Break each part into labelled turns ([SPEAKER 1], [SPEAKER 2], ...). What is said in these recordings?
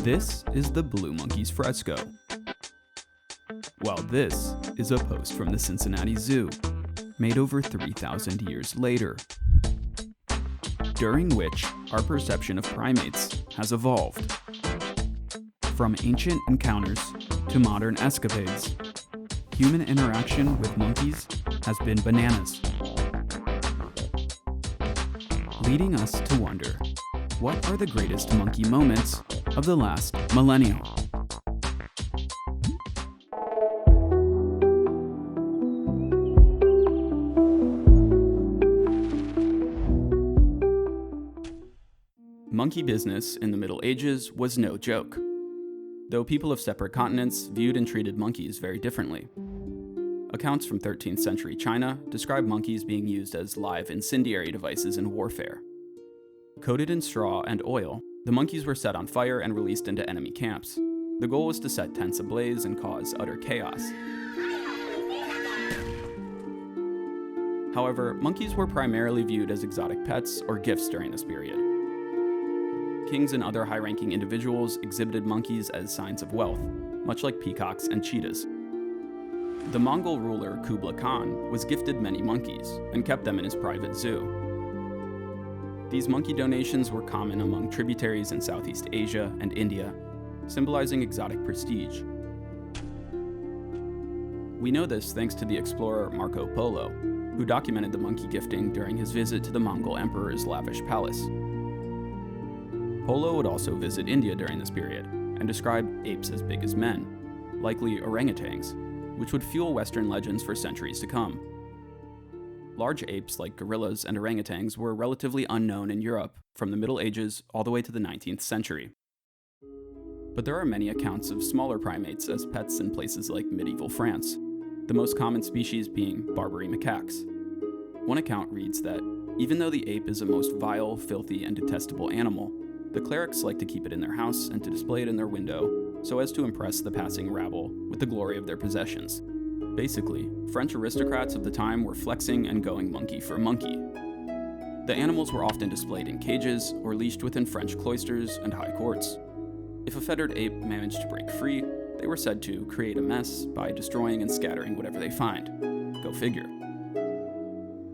[SPEAKER 1] This is the Blue Monkeys fresco, while this is a post from the Cincinnati Zoo, made over 3,000 years later, during which our perception of primates has evolved. From ancient encounters to modern escapades, human interaction with monkeys has been bananas, leading us to wonder, what are the greatest monkey moments of the last millennium? Monkey business in the Middle Ages was no joke, though people of separate continents viewed and treated monkeys very differently. Accounts from 13th century China describe monkeys being used as live incendiary devices in warfare. Coated in straw and oil, the monkeys were set on fire and released into enemy camps. The goal was to set tents ablaze and cause utter chaos. However, monkeys were primarily viewed as exotic pets or gifts during this period. Kings and other high-ranking individuals exhibited monkeys as signs of wealth, much like peacocks and cheetahs. The Mongol ruler Kublai Khan was gifted many monkeys and kept them in his private zoo. These monkey donations were common among tributaries in Southeast Asia and India, symbolizing exotic prestige. We know this thanks to the explorer Marco Polo, who documented the monkey gifting during his visit to the Mongol emperor's lavish palace. Polo would also visit India during this period and describe apes as big as men, likely orangutans, which would fuel Western legends for centuries to come. Large apes like gorillas and orangutans were relatively unknown in Europe from the Middle Ages all the way to the 19th century. But there are many accounts of smaller primates as pets in places like medieval France, the most common species being Barbary macaques. One account reads that, even though the ape is a most vile, filthy, and detestable animal, the clerics like to keep it in their house and to display it in their window so as to impress the passing rabble with the glory of their possessions. Basically, French aristocrats of the time were flexing and going monkey for monkey. The animals were often displayed in cages or leashed within French cloisters and high courts. If a fettered ape managed to break free, they were said to create a mess by destroying and scattering whatever they find. Go figure.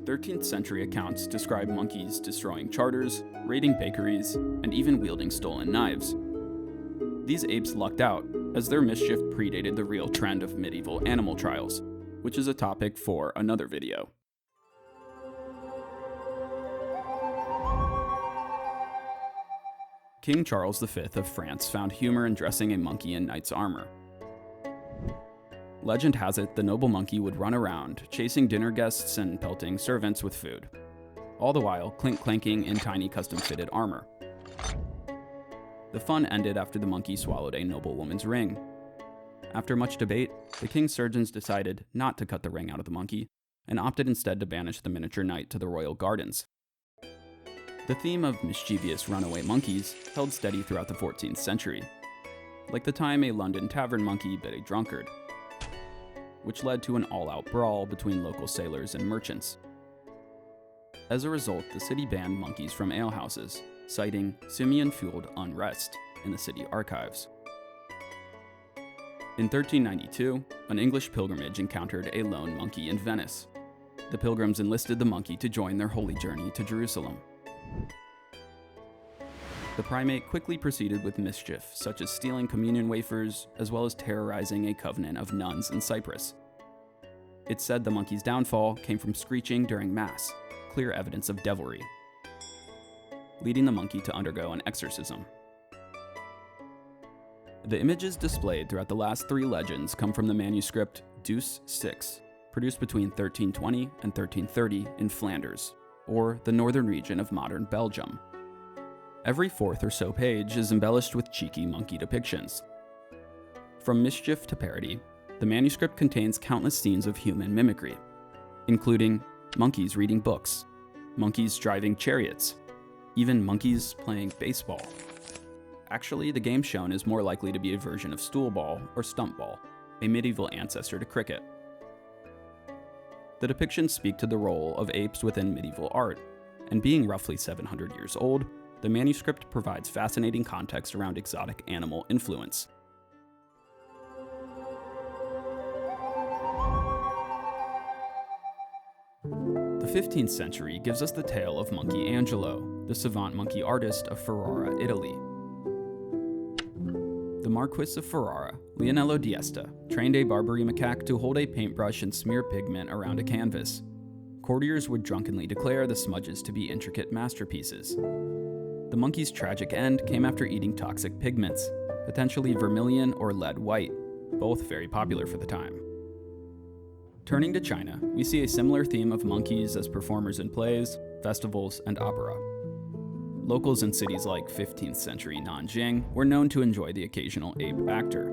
[SPEAKER 1] 13th century accounts describe monkeys destroying charters, raiding bakeries, and even wielding stolen knives. These apes lucked out, as their mischief predated the real trend of medieval animal trials, which is a topic for another video. King Charles V of France found humor in dressing a monkey in knight's armor. Legend has it the noble monkey would run around, chasing dinner guests and pelting servants with food, all the while clink-clanking in tiny custom-fitted armor. The fun ended after the monkey swallowed a noblewoman's ring. After much debate, the king's surgeons decided not to cut the ring out of the monkey, and opted instead to banish the miniature knight to the royal gardens. The theme of mischievous runaway monkeys held steady throughout the 14th century, like the time a London tavern monkey bit a drunkard, which led to an all-out brawl between local sailors and merchants. As a result, the city banned monkeys from alehouses, citing simian-fueled unrest in the city archives. In 1392, an English pilgrimage encountered a lone monkey in Venice. The pilgrims enlisted the monkey to join their holy journey to Jerusalem. The primate quickly proceeded with mischief, such as stealing communion wafers, as well as terrorizing a covenant of nuns in Cyprus. It's said the monkey's downfall came from screeching during Mass, clear evidence of devilry, leading the monkey to undergo an exorcism. The images displayed throughout the last three legends come from the manuscript Deus 6, produced between 1320 and 1330 in Flanders, or the northern region of modern Belgium. Every fourth or so page is embellished with cheeky monkey depictions. From mischief to parody, the manuscript contains countless scenes of human mimicry, including monkeys reading books, monkeys driving chariots, even monkeys playing baseball. Actually, the game shown is more likely to be a version of stool ball or stump ball, a medieval ancestor to cricket. The depictions speak to the role of apes within medieval art, and being roughly 700 years old, the manuscript provides fascinating context around exotic animal influence. The 15th century gives us the tale of Monkey Angelo, the savant monkey artist of Ferrara, Italy. The Marquis of Ferrara, Leonello d'Este, trained a Barbary macaque to hold a paintbrush and smear pigment around a canvas. Courtiers would drunkenly declare the smudges to be intricate masterpieces. The monkey's tragic end came after eating toxic pigments, potentially vermilion or lead white, both very popular for the time. Turning to China, we see a similar theme of monkeys as performers in plays, festivals, and opera. Locals in cities like 15th century Nanjing were known to enjoy the occasional ape actor.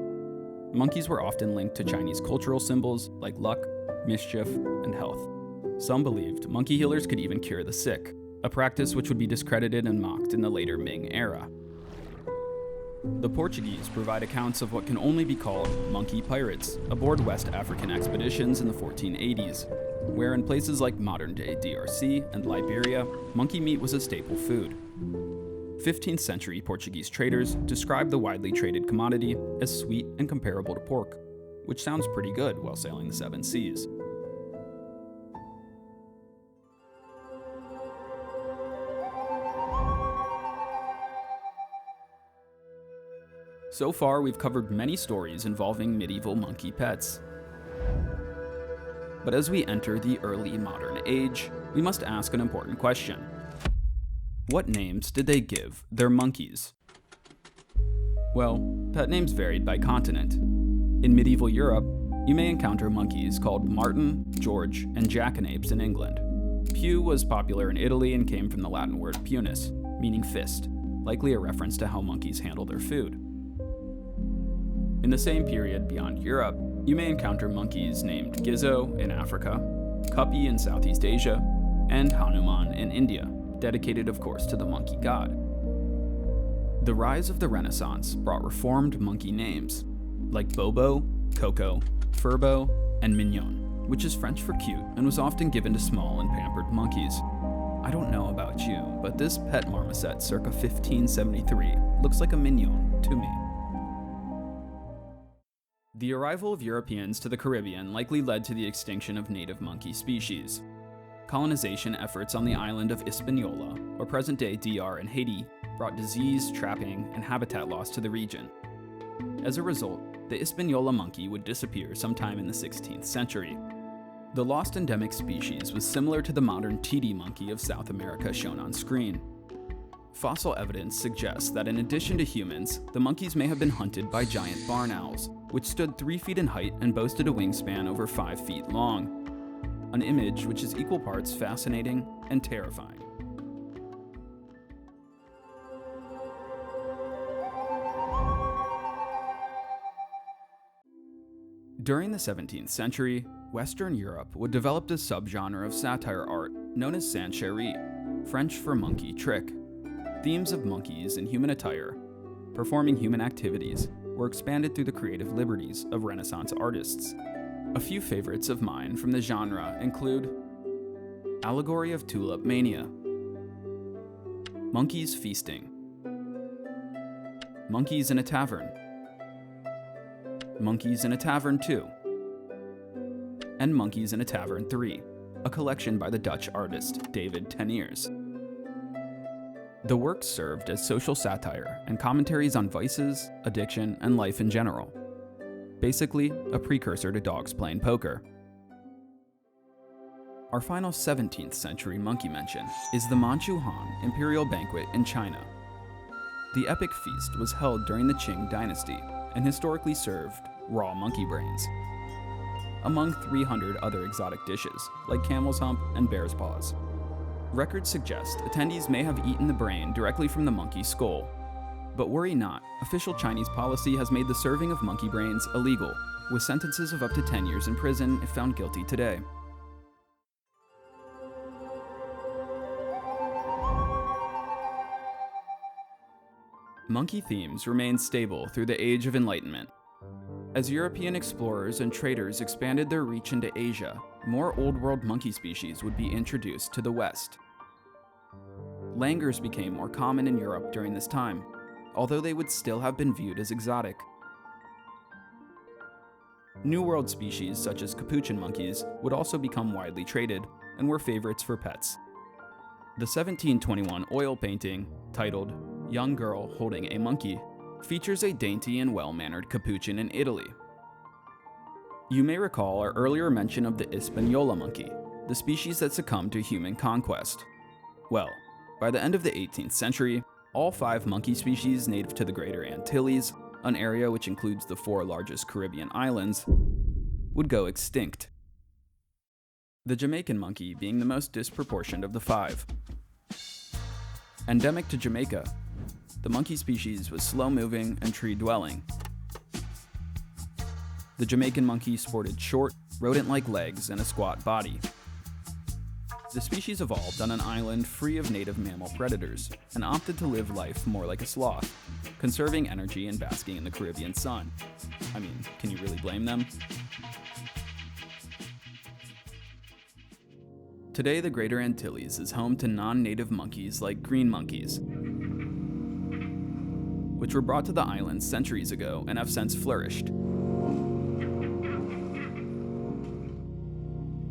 [SPEAKER 1] Monkeys were often linked to Chinese cultural symbols like luck, mischief, and health. Some believed monkey healers could even cure the sick, a practice which would be discredited and mocked in the later Ming era. The Portuguese provide accounts of what can only be called monkey pirates aboard West African expeditions in the 1480s, where in places like modern-day DRC and Liberia, monkey meat was a staple food. 15th century Portuguese traders described the widely traded commodity as sweet and comparable to pork, which sounds pretty good while sailing the seven seas. So far, we've covered many stories involving medieval monkey pets. But as we enter the early modern age, we must ask an important question. What names did they give their monkeys? Well, pet names varied by continent. In medieval Europe, you may encounter monkeys called Martin, George, and Jackanapes in England. Pew was popular in Italy and came from the Latin word punus, meaning fist, likely a reference to how monkeys handle their food. In the same period beyond Europe, you may encounter monkeys named Gizzo in Africa, Kupi in Southeast Asia, and Hanuman in India, dedicated of course to the monkey god. The rise of the Renaissance brought reformed monkey names, like Bobo, Coco, Furbo, and Mignon, which is French for cute and was often given to small and pampered monkeys. I don't know about you, but this pet marmoset circa 1573 looks like a mignon to me. The arrival of Europeans to the Caribbean likely led to the extinction of native monkey species. Colonization efforts on the island of Hispaniola, or present-day DR in Haiti, brought disease, trapping, and habitat loss to the region. As a result, the Hispaniola monkey would disappear sometime in the 16th century. The lost endemic species was similar to the modern TD monkey of South America shown on screen. Fossil evidence suggests that in addition to humans, the monkeys may have been hunted by giant barn owls, which stood 3 feet in height and boasted a wingspan over 5 feet long. An image which is equal parts fascinating and terrifying. During the 17th century, Western Europe would develop a subgenre of satire art known as Sancherie, French for monkey trick. Themes of monkeys in human attire, performing human activities, were expanded through the creative liberties of Renaissance artists. A few favorites of mine from the genre include Allegory of Tulip Mania, Monkeys Feasting, Monkeys in a Tavern, Monkeys in a Tavern 2, and Monkeys in a Tavern 3, a collection by the Dutch artist David Teniers. The works served as social satire and commentaries on vices, addiction, and life in general. Basically, a precursor to dogs playing poker. Our final 17th century monkey mention is the Manchu Han Imperial Banquet in China. The epic feast was held during the Qing dynasty and historically served raw monkey brains, among 300 other exotic dishes like camel's hump and bear's paws. Records suggest attendees may have eaten the brain directly from the monkey's skull. But worry not, official Chinese policy has made the serving of monkey brains illegal, with sentences of up to 10 years in prison if found guilty today. Monkey themes remained stable through the Age of Enlightenment. As European explorers and traders expanded their reach into Asia, more Old World monkey species would be introduced to the West. Langurs became more common in Europe during this time, although they would still have been viewed as exotic. New World species such as capuchin monkeys would also become widely traded and were favorites for pets. The 1721 oil painting, titled "Young Girl Holding a Monkey," features a dainty and well-mannered capuchin in Italy. You may recall our earlier mention of the Hispaniola monkey, the species that succumbed to human conquest. Well, by the end of the 18th century, all 5 monkey species native to the Greater Antilles, an area which includes the 4 largest Caribbean islands, would go extinct. The Jamaican monkey being the most disproportionate of the 5. Endemic to Jamaica, the monkey species was slow-moving and tree-dwelling. The Jamaican monkey sported short, rodent-like legs and a squat body. The species evolved on an island free of native mammal predators and opted to live life more like a sloth, conserving energy and basking in the Caribbean sun. I mean, can you really blame them? Today, the Greater Antilles is home to non-native monkeys like green monkeys, which were brought to the island centuries ago and have since flourished.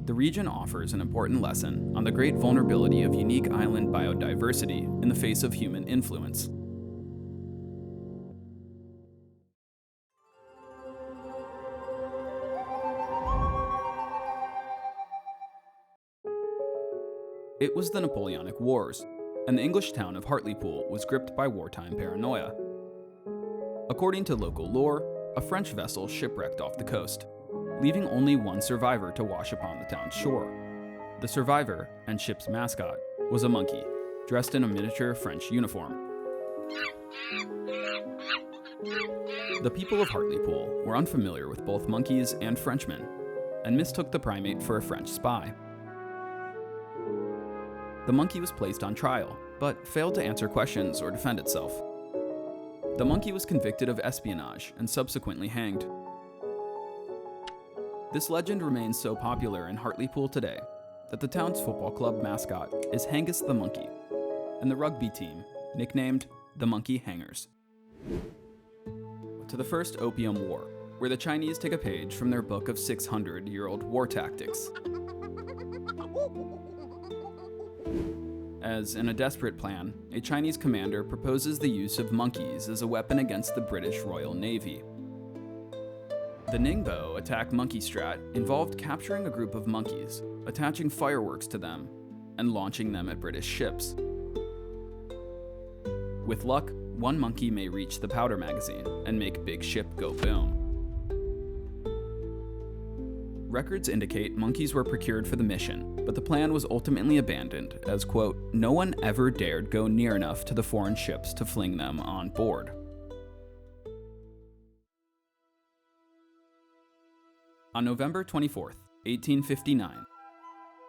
[SPEAKER 1] The region offers an important lesson on the great vulnerability of unique island biodiversity in the face of human influence. It was the Napoleonic Wars, and the English town of Hartlepool was gripped by wartime paranoia. According to local lore, a French vessel shipwrecked off the coast, leaving only one survivor to wash upon the town's shore. The survivor, and ship's mascot, was a monkey, dressed in a miniature French uniform. The people of Hartlepool were unfamiliar with both monkeys and Frenchmen, and mistook the primate for a French spy. The monkey was placed on trial, but failed to answer questions or defend itself. The monkey was convicted of espionage and subsequently hanged. This legend remains so popular in Hartlepool today that the town's football club mascot is Hangus the Monkey, and the rugby team, nicknamed the Monkey Hangers. To the First Opium War, where the Chinese take a page from their book of 600-year-old war tactics. As, in a desperate plan, a Chinese commander proposes the use of monkeys as a weapon against the British Royal Navy. The Ningbo attack monkey strat involved capturing a group of monkeys, attaching fireworks to them, and launching them at British ships. With luck, one monkey may reach the powder magazine and make big ship go boom. Records indicate monkeys were procured for the mission, but the plan was ultimately abandoned as, quote, no one ever dared go near enough to the foreign ships to fling them on board. On November 24, 1859,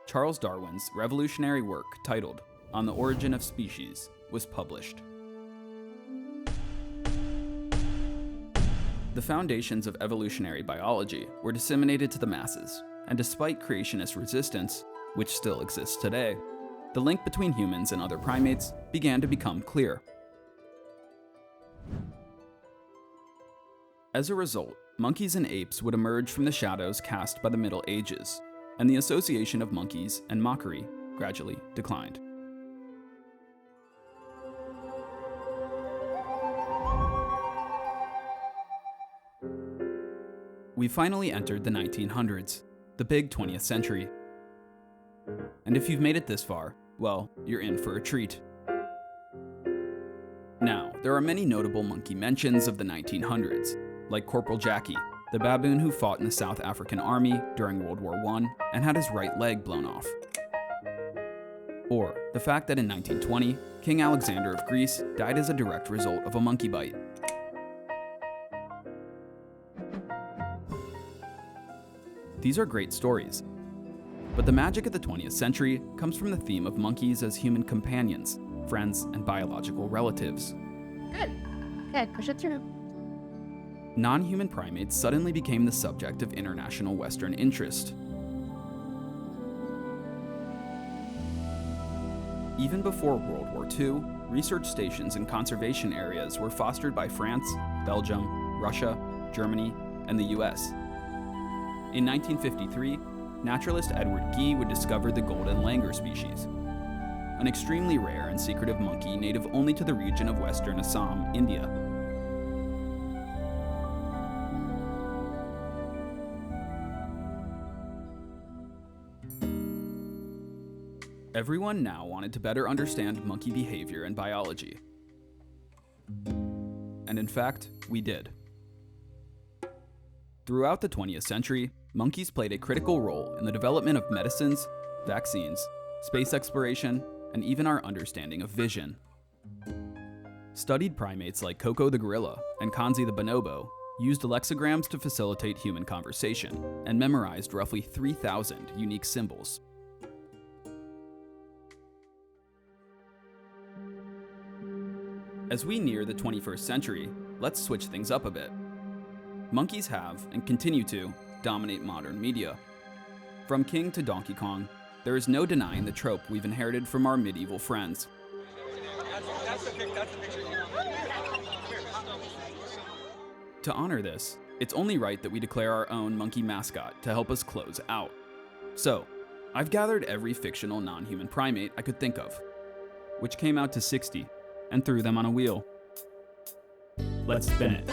[SPEAKER 1] Charles Darwin's revolutionary work titled On the Origin of Species was published. The foundations of evolutionary biology were disseminated to the masses, and despite creationist resistance, which still exists today, the link between humans and other primates began to become clear. As a result, monkeys and apes would emerge from the shadows cast by the Middle Ages, and the association of monkeys and mockery gradually declined. We finally entered the 1900s, the big 20th century. And if you've made it this far, well, you're in for a treat. Now, there are many notable monkey mentions of the 1900s, like Corporal Jackie, the baboon who fought in the South African Army during World War I and had his right leg blown off. Or the fact that in 1920, King Alexander of Greece died as a direct result of a monkey bite. These are great stories, but the magic of the 20th century comes from the theme of monkeys as human companions, friends, and biological relatives.
[SPEAKER 2] Good, push it through.
[SPEAKER 1] Non-human primates suddenly became the subject of international Western interest. Even before World War II, research stations and conservation areas were fostered by France, Belgium, Russia, Germany, and the US. In 1953, naturalist Edward Gee would discover the golden langur species, an extremely rare and secretive monkey native only to the region of western Assam, India. Everyone now wanted to better understand monkey behavior and biology. And in fact, we did. Throughout the 20th century, monkeys played a critical role in the development of medicines, vaccines, space exploration, and even our understanding of vision. Studied primates like Koko the gorilla and Kanzi the bonobo used lexicograms to facilitate human conversation and memorized roughly 3,000 unique symbols. As we near the 21st century, let's switch things up a bit. Monkeys have, and continue to, dominate modern media. From King to Donkey Kong, there is no denying the trope we've inherited from our medieval friends. To honor this, it's only right that we declare our own monkey mascot to help us close out. So, I've gathered every fictional non-human primate I could think of, which came out to 60, and threw them on a wheel. Let's spin it.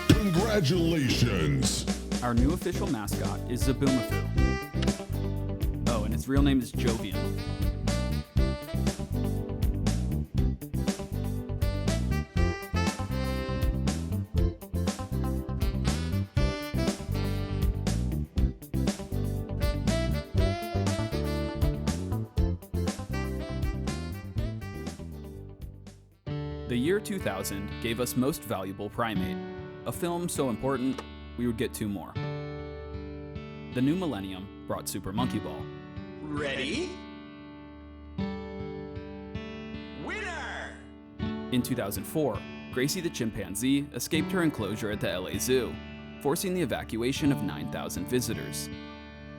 [SPEAKER 3] Congratulations!
[SPEAKER 1] Our new official mascot is Zaboomafoo. Oh, and his real name is Jovian. The year 2000 gave us Most Valuable Primate, a film so important we would get 2 more. The new millennium brought Super Monkey Ball.
[SPEAKER 4] Ready? Winner!
[SPEAKER 1] In 2004, Gracie the chimpanzee escaped her enclosure at the LA Zoo, forcing the evacuation of 9,000 visitors.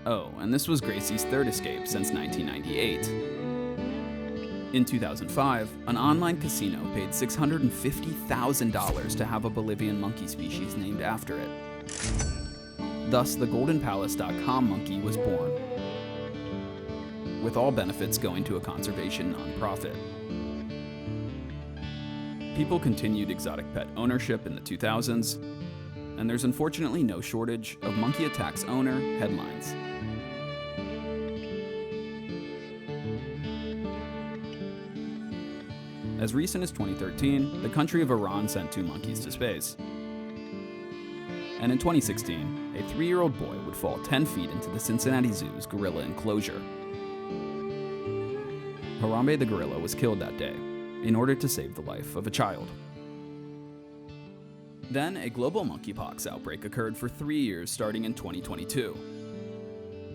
[SPEAKER 1] Oh, and this was Gracie's 3rd escape since 1998. In 2005, an online casino paid $650,000 to have a Bolivian monkey species named after it. Thus, the GoldenPalace.com monkey was born, with all benefits going to a conservation nonprofit. People continued exotic pet ownership in the 2000s, and there's unfortunately no shortage of monkey attacks owner headlines. As recent as 2013, the country of Iran sent 2 monkeys to space. And in 2016, a 3-year-old boy would fall 10 feet into the Cincinnati Zoo's gorilla enclosure. Harambe the gorilla was killed that day in order to save the life of a child. Then, a global monkeypox outbreak occurred for 3 years starting in 2022.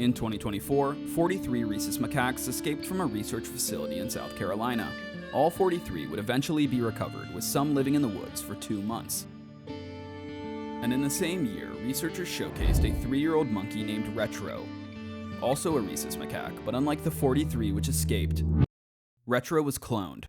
[SPEAKER 1] In 2024, 43 rhesus macaques escaped from a research facility in South Carolina. All 43 would eventually be recovered, with some living in the woods for 2 months. And in the same year, researchers showcased a 3-year-old monkey named Retro, also a rhesus macaque, but unlike the 43 which escaped, Retro was cloned.